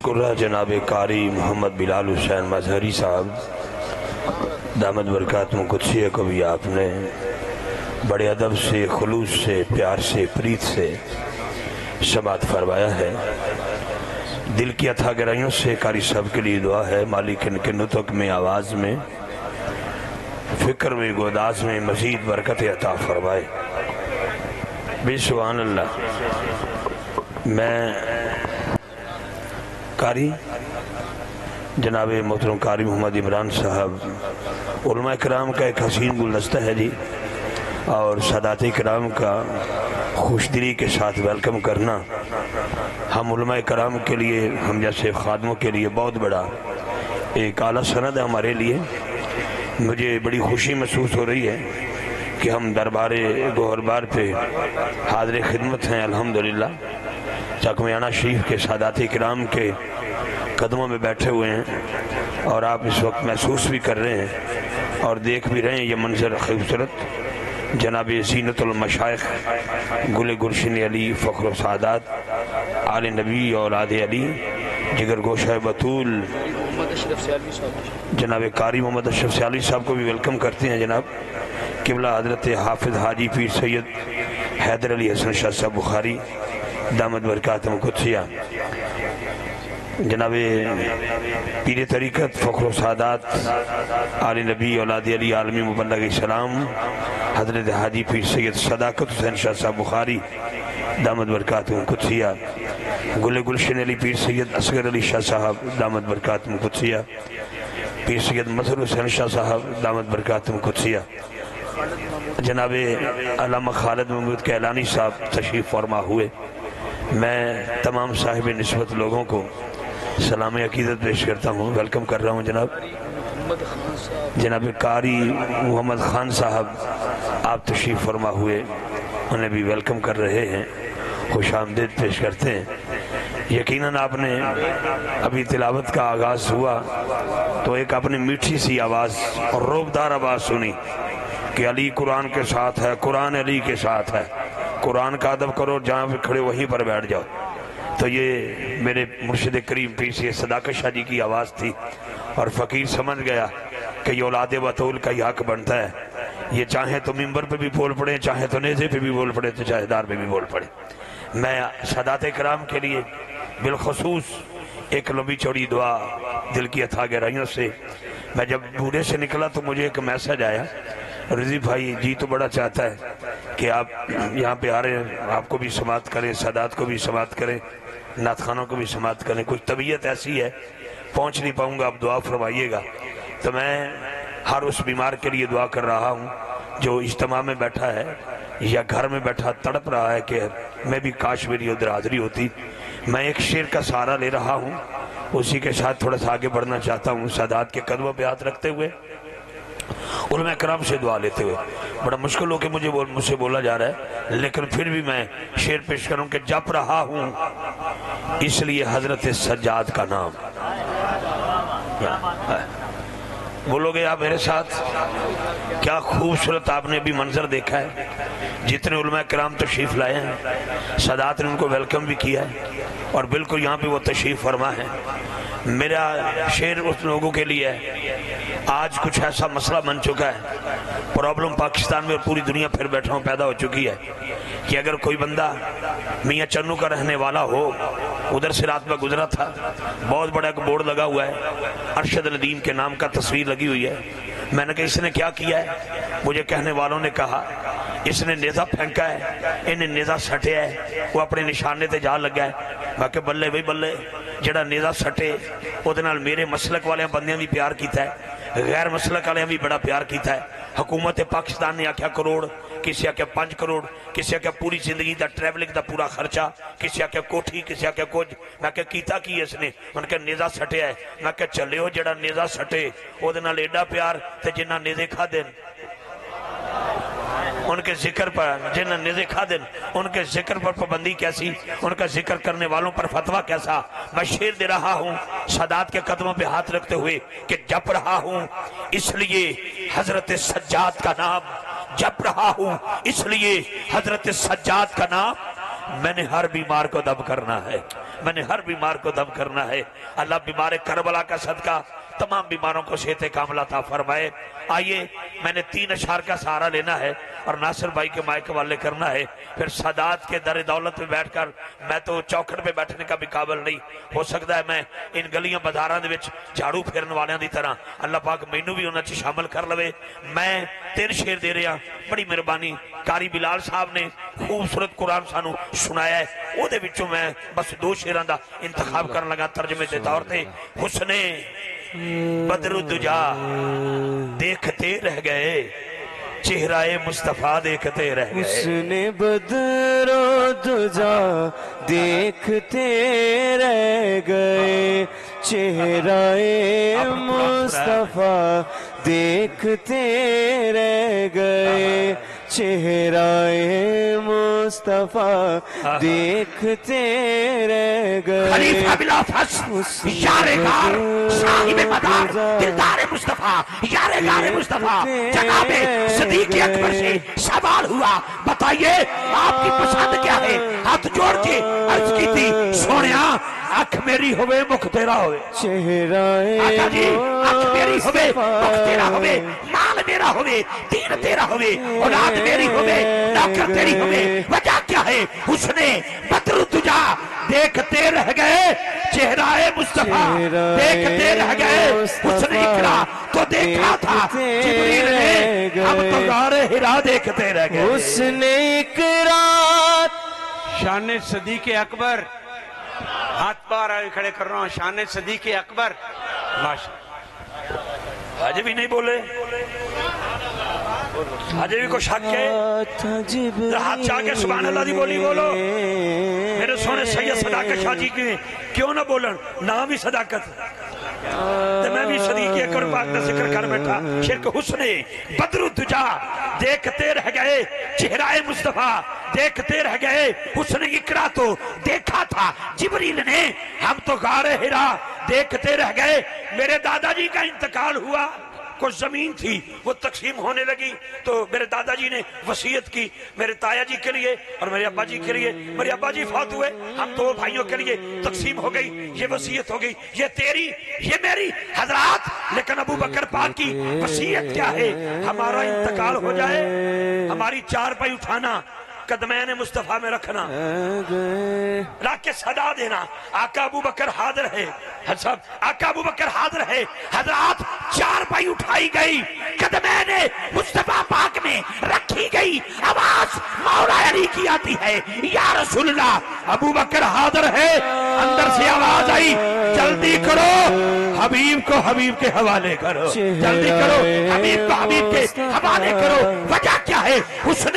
कुर्रा जनाब कारी मोहम्मद बिलाल हुसैन मजहरी साहब दामद बरकातुहू कुद्सिया को भी आपने बड़े अदब से, खुलूस से, प्यार से, प्रीत से समात फरमाया है। दिल की अथाह गहराइयों से कारी साहब के लिए दुआ है, मालिक इनके नुतक में, आवाज़ में, फिक्र में, गोदास में मज़ीद बरकत अता फरमाए। बेसुभान अल्लाह। मैं कारी जनाब मोहतरम कारी मोहम्मद इमरान साहब उलमा कराम का एक हसीन गुलदस्ता है जी, और सादात कराम का खुशदिली के साथ वेलकम करना हम उलमा कराम के लिए, हम जैसे खादमों के लिए बहुत बड़ा एक आला सनद है हमारे लिए। मुझे बड़ी खुशी महसूस हो रही है कि हम दरबार गोहरबार पे हाज़िर खिदमत हैं अल्हम्दुलिल्लाह। चकमियाना शरीफ के सादात कराम के कदमों में बैठे हुए हैं और आप इस वक्त महसूस भी कर रहे हैं और देख भी रहे हैं ये मंजर खूबसूरत। जनाब ज़ीनतुल मशाइख गुल गुलशन अली फ़ख्र सादात आले नबी और आदे अली जिगर गोशा बतूल जनाब कारी मोहम्मद अशरफ सियाली साहब को भी वेलकम करते हैं। जनाब किबला हज़रत हाफिज़ हाजी पीर सैयद हैदर अली हसन शाह साहब बुखारी दामद बरकातुहू कुद्सिया, जनाब पीर तरीक़त फ़ख्र सादात आले नबी औलाद अली आलमी मुबल्लिग़ इस्लाम हज़रत हाजी पीर सैयद सदाकत हुसैन शाह साहब बुखारी दामद बरकातुहू कुद्सिया, गुल गुलशन अली पीर सैयद असगर अली शाह साहब दामद बरकातुहू कुद्सिया, पीर सैयद मज़हर हुसैन शाह साहब दामद बरकातुहू कुद्सिया, जनाब अल्लामा खालिद महमूद कैलानी साहब तशरीफ़ फरमा हुए। मैं तमाम साहिब निस्बत लोगों को सलाम अकीदत पेश करता हूँ, वेलकम कर रहा हूँ। जनाब कारी मोहम्मद खान साहब आप तशरीफ़ फरमा हुए, उन्हें भी वेलकम कर रहे हैं, खुश आमदीद पेश करते हैं। यकीनन आपने अभी तिलावत का आगाज़ हुआ तो एक अपनी मीठी सी आवाज़ और रोबदार आवाज़ सुनी कि अली कुरान के साथ है, कुरान अली के साथ है, कुरान का अदब करो, जहाँ पे खड़े वहीं पर बैठ जाओ। तो ये मेरे मुर्शिद करीम पीर सैयद सदाकत शाह जी की आवाज़ थी और फ़कीर समझ गया कि ये औलादे बतूल का ही हक बनता है। ये चाहे तो मिंबर पे भी बोल पड़े, चाहे तो नेज़े पे भी बोल पड़े, तो चाहेदार पे भी बोल पड़े। मैं सादात कराम के लिए बिलखसूस एक लंबी चौड़ी दुआ दिल की अथाह गहराइयों से। मैं जब बूढ़े से निकला तो मुझे एक मैसेज आया, रज़ी भाई जी तो बड़ा चाहता है कि आप यहाँ पे आ रहे हैं, आपको भी समात करें, सादात को भी समात करें, नात खानों को भी समात करें। कुछ तबीयत ऐसी है पहुँच नहीं पाऊँगा, आप दुआ फरमाइएगा। तो मैं हर उस बीमार के लिए दुआ कर रहा हूँ जो इज्तिमा में बैठा है या घर में बैठा तड़प रहा है कि मैं भी काश मेरी उधर हाज़िरी होती। मैं एक शेर का सहारा ले रहा हूँ, उसी के साथ थोड़ा सा आगे बढ़ना चाहता हूँ, सादात के कदमों पे हाथ रखते हुए, उलमा कराम से दुआ लेते हुए। बड़ा मुश्किल हो के मुझसे बोला जा रहा है, लेकिन फिर भी मैं शेर पेश करूँ कि जप रहा हूँ इसलिए हजरत सज्जाद का नाम। बोलोगे आप मेरे साथ? क्या खूबसूरत आपने अभी मंजर देखा है। जितने उलमा कराम तशरीफ़ लाए हैं, सादात ने उनको वेलकम भी किया है और बिल्कुल यहाँ पे वो तशरीफ़ फरमा है। मेरा शेर उस लोगों के लिए है, आज कुछ ऐसा मसला बन चुका है, प्रॉब्लम पाकिस्तान में और पूरी दुनिया फिर बैठा हूँ पैदा हो चुकी है कि अगर कोई बंदा मियाँ चन्नू का रहने वाला हो, उधर से रात में गुजरा था, बहुत बड़ा एक बोर्ड लगा हुआ है, अरशद नदीम के नाम का तस्वीर लगी हुई है। मैंने कहा इसने क्या किया है? मुझे कहने वालों ने कहा इसने नेज़ा फेंका है, इन्हें नेज़ा सटिया है, वो अपने निशाने ते जा लगा है। मैं कहा बल्ले बई बल्ले, जेड़ा नेज़ा सटे उहदे नाल मेरे मसलक वाले बंदियां भी प्यार किया है, गैर मसलक वाले भी बड़ा प्यार किया है। हुकूमत पाकिस्तान ने आख्या करोड़, किसी आख्या 5 करोड़, किसी आख्या पूरी जिंदगी का ट्रैवलिंग का पूरा खर्चा, किसी आख्या कोठी, किसी आख्या कुछ। मैं क्या कीता की इसने? उनके नेज़ा सटिया है। मैं क्या चले हो, जेड़ा नेज़ा सटे उहदे नाल एडा प्यार, ते जिन्ना नेज़े खा देन उनके जिक्र पर, जिन्हें नेज़े खा देन उनके जिक्र पर पाबंदी कैसी, उनका जिक्र करने वालों पर फतवा कैसा। मैं शेर दे रहा हूँ सादात के कदमों पे हाथ रखते हुए कि जप रहा हूँ इसलिए हजरत सज्जाद का नाम, जप रहा हूँ इसलिए हजरत सज्जाद का नाम। میں نے ہر بیمار کو دم کرنا ہے، میں نے ہر بیمار کو دم کرنا ہے۔ اللہ بیمار کربلا کا صدقہ تمام بیماروں کو صحت کاملہ عطا فرمائے۔ آئیے میں نے 3 اشعار کا سہارا لینا ہے اور ناصر بھائی کے مائک والے کرنا ہے، پھر سادات کے در دولت میں بیٹھ کر، میں تو چوکھٹ پہ بیٹھنے کا بھی قابل نہیں، ہو سکتا ہے میں ان گلیاں بازاراں دے وچ جھاڑو پھیرن والیاں دی طرح، اللہ پاک مینوں بھی انہاں چ شامل کر لوے۔ میں 3 شعر دے رہا، بڑی مہربانی قاری بلال صاحب نے خوبصورت قرآن سانو سنایا ہے، او دے وچوں میں بس 2 شعراں دا انتخاب کرن لگا ترجمے دے طور تے۔ حسن بدر الدجا دیکھتے رہ گئے، چہرہ مصطفیٰ دیکھتے رہ گئے۔ حسن بدر الدجا دیکھتے رہ گئے، چہرہ مصطفیٰ دیکھتے رہ گئے، چہرہ مصطفیٰ دیکھتے رہ گئے۔ خلیفہ بلا فس یار غار صاحب مدار دلدار مصطفیٰ یار غار مصطفیٰ جناب صدیق اکبر سے سوال ہوا، بتائیے آپ کی پسند کیا ہے؟ ہاتھ جوڑ کے عرض کی تھی، سونیا اکھ میری ہوئے مکھ تیرا ہوئے، چہرہ آقا جی اکھ میری ہوئے مکھ تیرا ہوئے، مال میرا ہوئے دین تیرا ہوئے، اولاد میری ہوئے نوکر تیری ہوئے۔ وجہ کیا ہے؟ حسن بدر الدجا دیکھتے رہ گئے، چہرہ مصطفیٰ دیکھتے رہ گئے۔ حسن اقرا تو دیکھا تھا جبریل نے، ہم تو غار حرا دیکھتے رہ گئے۔ حسن اقرا شان صدیق اکبر، ہاتھ بار آئے کھڑے کر رہا ہوں، شان صدیق اکبر ماشاءاللہ۔ آج بھی نہیں بولے، آج بھی کو شک ہے، ہاتھ چاہ کے سبحان اللہ دی بولی بولو۔ میرے سونے سید صداقت شاہ جی کے کیوں نہ بولن، نام بھی صداقت، تو میں بھی صدیق اکبر پاک کا ذکر کر بیٹھا۔ شرک حسن بدر الدجا دیکھتے رہ گئے، چہرہ مصطفیٰ دیکھتے رہ گئے۔ حسن اقرا تو دیکھا تھا جبریل نے، ہم تو غار حرا دیکھتے رہ گئے۔ میرے دادا جی کا انتقال ہوا، کچھ زمین تھی وہ تقسیم ہونے لگی، تو میرے دادا جی نے وصیت کی میرے تایا جی کے لیے اور میرے ابا جی کے لیے۔ میرے ابا جی فوت ہوئے، ہم 2 بھائیوں کے لیے تقسیم ہو گئی، یہ وصیت ہو گئی، یہ تیری یہ میری حضرات۔ لیکن ابو بکر پاک کی وصیت کیا ہے؟ ہمارا انتقال ہو جائے، ہماری 4 پائی اٹھانا، قدمین مصطفیٰ میں رکھنا، رکھ کے صدا دینا، آقا ابو بکر حاضر ہے، آقا ابو بکر حاضر ہے۔ حضرات 4 پائی اٹھائی گئی، قدمین مصطفیٰ پاک میں رکھی گئی، آواز مولا علی کی آتی ہے، یا رسول اللہ ابو بکر حاضر ہے۔ اندر سے آواز آئی، جلدی کرو حبیب کو حبیب کے حوالے کرو، جلدی کرو حبیب کو حبیب کے حوالے کرو۔ وجہ کیا ہے؟ حسن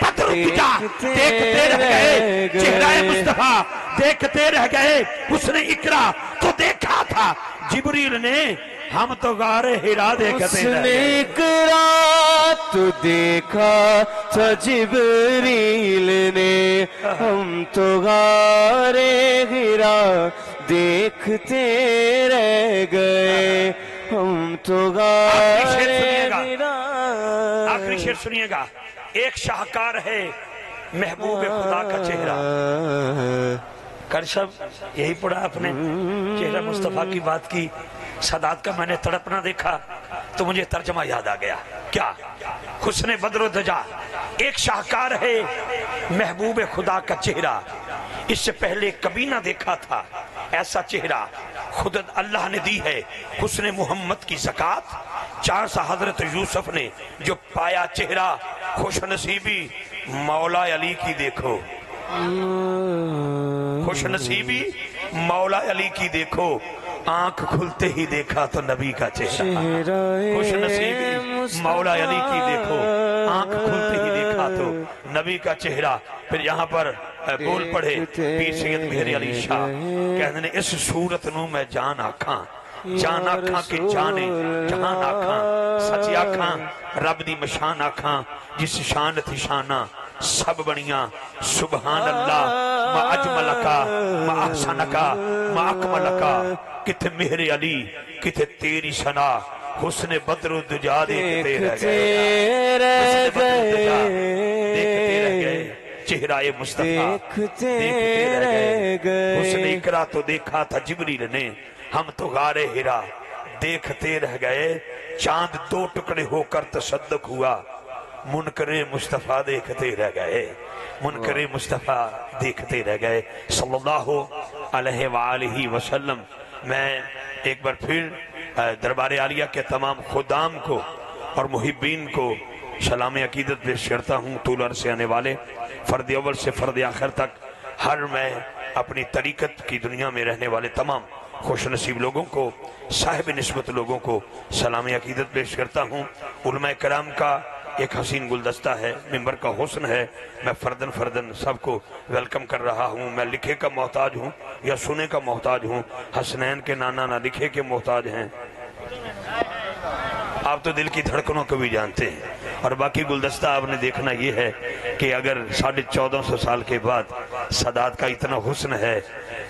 بدر الدجا دیکھتے رہ گئے، چہرہ مصطفیٰ دیکھتے رہ گئے۔ حسن اقرا تو دیکھا تھا جبریل نے، ہم تو غار حرا دیکھتے رہ گئے۔ حسن اقرا تو دیکھا تھا جبریل نے، ہم تو غار حرا دیکھتے رہ گئے، ہم تو غار حرا۔ آخری شعر سنیے گا، ایک شاہکار ہے محبوب خدا کا چہرہ۔ کرشب یہی پڑھا آپ نے، چہرہ مصطفیٰ کی بات کی، سادات کا میں نے تڑپنا دیکھا تو مجھے ترجمہ یاد آ گیا، کیا؟ حسن بدر الدجا ایک شاہکار ہے محبوب خدا کا چہرہ، اس سے پہلے کبھی نہ دیکھا تھا ایسا چہرہ، خود اللہ نے دی ہے حسن محمد کی زکاة۔ 4 سا حضرت یوسف نے جو پایا چہرہ، خوش نصیبی مولا علی کی دیکھو، خوش نصیبی مولا علی کی دیکھو، آنکھ کھلتے ہی دیکھا تو نبی کا چہرہ، خوش نصیبی مولا علی کی دیکھو، آنکھ کھلتے ہی دیکھا تو نبی کا چہرہ۔ پھر یہاں پر بول پڑھے پیر سید مہر علی شاہ، کہنے نے اس صورت نو میں جان آکھاں، جان آکھاں کہ جانے جہان آکھاں، سچی آکھاں رب دی مشان آکھاں، جس شان تھی شانہ سب بنیاں، سبحان اللہ ما اجملکا ما احسنکا ما اکملکا، کتھے مہر علی کتھے تیری ثنا، حسن بدر الدجا دیکھتے رہ گئے، حسن بدر الدجا دیکھتے رہ گئے، चेहराए मुस्तफा देखते रह गए। उसने इकरा तो देखा था जिब्रील ने, हम तो गारे हिरा देखते रह गए। चांद दो टुकड़े होकर तसद्दुक हुआ, मुनकरे मुस्तफा देखते रह गए। मुनकरे मुस्तफा देखते रह गए सल्लल्लाहु अलैहि वसल्लम। मैं एक बार फिर दरबार आलिया के तमाम खुदाम को और मुहिब्बीन को सलाम अकीदत पेश करता हूँ। तूल अर्ज़ से आने वाले फ़र्द अव्वल से फ़र्द आखिर तक हर मैं अपनी तरीक़त की दुनिया में रहने वाले तमाम खुश नसीब लोगों को, साहिब निस्बत लोगों को सलाम अकीदत पेश करता हूँ। उलमा कराम का एक हसीन गुलदस्ता है, मिंबर का हुस्न है। मैं फर्दन फर्दन सबको वेलकम कर रहा हूँ। मैं लिखे का मोहताज हूँ या सुने का मोहताज हूँ? हसनैन के नाना ना लिखे के मोहताज हैं। आप तो दिल की धड़कनों को भी जानते हैं। और बाकी गुलदस्ता आपने देखना ये है कि अगर 1450 साल के बाद सदात का इतना हुस्न है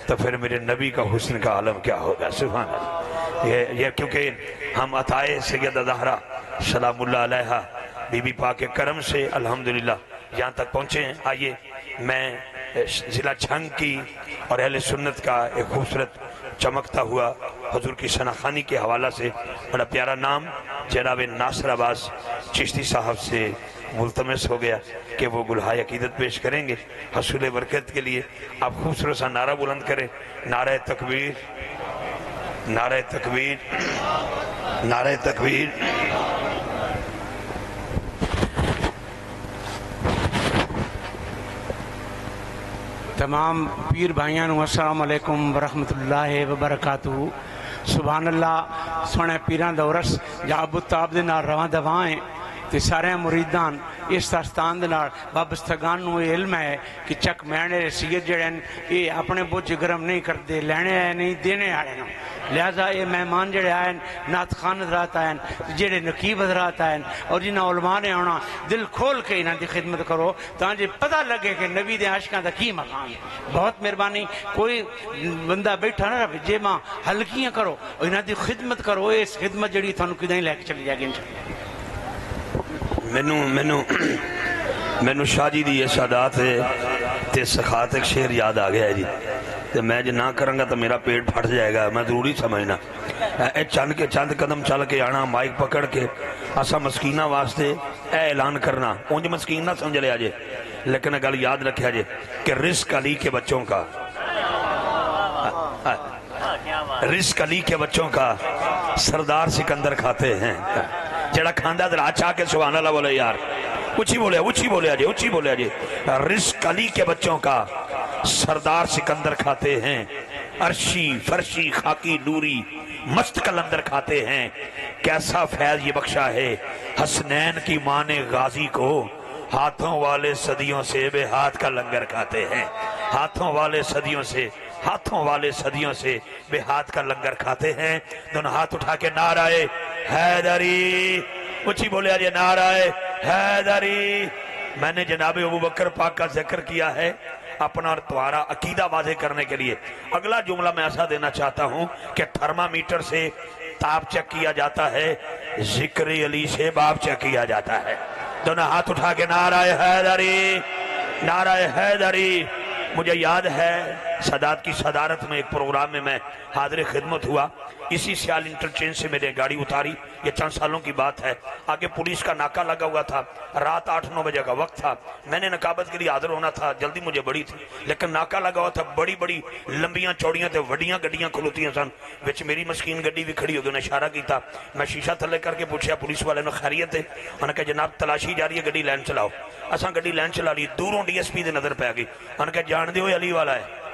तो फिर मेरे नबी का हुस्न का आलम क्या होगा। सुभान अल्लाह। ये क्योंकि हम अताए सैयदा ज़हरा सलामुल्लाह अलैहा बीबी पाक के करम से अल्हम्दुलिल्लाह यहाँ तक पहुँचे हैं। आइए मैं ज़िला छंग की और अहले सुन्नत का एक खूबसूरत चमकता हुआ हुजूर की शनाखानी के हवाला से बड़ा प्यारा नाम जनाब नासिर अब्बास चिश्ती साहब से मुल्तमस हो गया कि वो गुलहाय अकीदत पेश करेंगे। हसूल बरकत के लिए आप खूबसूरत सा नारा बुलंद करें, नारे तकबीर, नारे तकबीर, नारे तकबीर। तमाम पीर भाइयों अस्सलाम वालेकुम वरहमतुल्लाहि वबरकातुहू। सुभान अल्लाह। सोने पीरां दा उरस जाबुत ताब दे नाल रवां दवां है ते सारे मुरीदां इस दास्तान दे नाल वाबस्तगान नूं इल्म है कि चक मैणे रसीयत जड़े ये अपने बोझ गरम नहीं करते, लैने आए नहीं देने आए न। लिहाजा ये मेहमान जड़े आए नात खान हज़रात आए जेड़े नकीब हज़रात आए और जिन्हें उलमा ने आना दिल खोल के इन्हां दी खिदमत करो ताकि पता लगे कि नबी दे आशिकां दा की मकाम है। बहुत मेहरबानी। कोई बंदा बैठा ना रहे जे मां हल्कियां करो इन्हां दी खिदमत करो, इस खिदमत जड़ी तुहानू किदां लैके चली जाएगी इंशाअल्लाह। मैनू शाह जी दी ये सादात ते सखात एक शेर याद आ गया है जी, तो मैं जो ना करांगा तो मेरा पेट फट जाएगा। मैं जरूरी समझना चंद कदम चल के आना, माइक पकड़ के असा मस्कीना वास्ते ऐलान करना। उंज मस्कीन ना समझ लिया जे, लेकिन गल याद रखा जे कि रिस्क अली के बच्चों का, रिस्क अली के बच्चों का सरदार सिकंदर खाते हैं। जड़ा खांदा दरा चाह के सुभान अल्लाह बोले यार, ऊंची बोले, ऊंची बोले अजय, ऊंची बोले अजय। रिस्क अली के बच्चों का सरदार सिकंदर खाते हैं। अर्शी फर्शी खाकी नूरी मस्त कलंदर खाते हैं। कैसा फैज ये बख्शा है हसनैन की माँ ने गाजी को, हाथों वाले सदियों से बे हाथ का लंगर खाते हैं। हाथों वाले सदियों से, हाथों वाले सदियों से बे हाथ का लंगर खाते हैं। दोनों हाथ उठा के नाराए हैदरी, ऊंची बोले अजय, नाराए हैदरी। मैंने जनाब अबू बकर पाक का जिक्र किया है अपना और तुम्हारा अकीदा वाज़े करने के लिए। अगला जुमला मैं ऐसा देना चाहता हूं कि थर्मामीटर से ताप चेक किया जाता है, जिक्र अली से बाप चेक किया जाता है। दोनों हाथ उठा के नाराए हैदरी, नाराए हैदरी। मुझे याद है सदात की सदारत में एक प्रोग्राम में मैं हाजिर खिदमत हुआ। इसी सियाल इंटरचेंज से मेरे गाड़ी उतारी, ये चंद सालों की बात है। आगे पुलिस का नाका लगा हुआ था, रात 8-9 बजे का वक्त था। मैंने नकाबत के लिए हाजिर होना था, जल्दी मुझे बड़ी थी, लेकिन नाका लगा हुआ था। बड़ी बड़ी लंबियां चौड़ियां ते वड्डियां गड्डियां खलोतियां सन, विच मेरी मस्कीन गड्डी भी खड़ी हो गई। उन्हें इशारा किया, मैं शीशा थले करके पूछा पुलिस वाले ने खैरियत है? उन्हें कहा जनाब तलाशी जा रही है, गड्डी लैन चलाओ। असा गड्डी लैन चला ली, दूरों DSP की नजर पै गई। उन्हें कहा जान दो अली वाला है,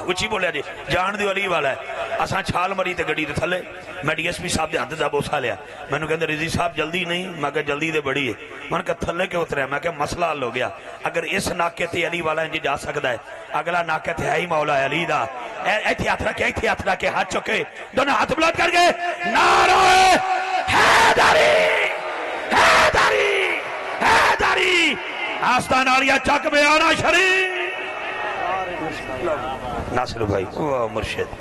ऊंची बोलिया जी, जान दो अली वाला है। असा छाल मरी तो गड्डी थले, मैं DSP साहब के हथ का बोसा लिया। मैंने कहते रिजी साहब जल्दी नहीं, मैं क्या जल्दी तो बड़ी है। मैंने कहा थले क्यों उतरिया? मैं क्या मसला हल हो गया, अगर इस नाके ते अली वाला इंज जा सकता है, अगला नाके ते है ही मौला अली दा। इत्थे हथ रखे, इत्थे हथ रखे, हाथ चुके, दोनों हाथ बुलंद करके नारे हैदरी, हैदरी, हैदरी। आस्तान आलिया चक में आना शरीफ। नासिर भाई वाह मुर्शिद।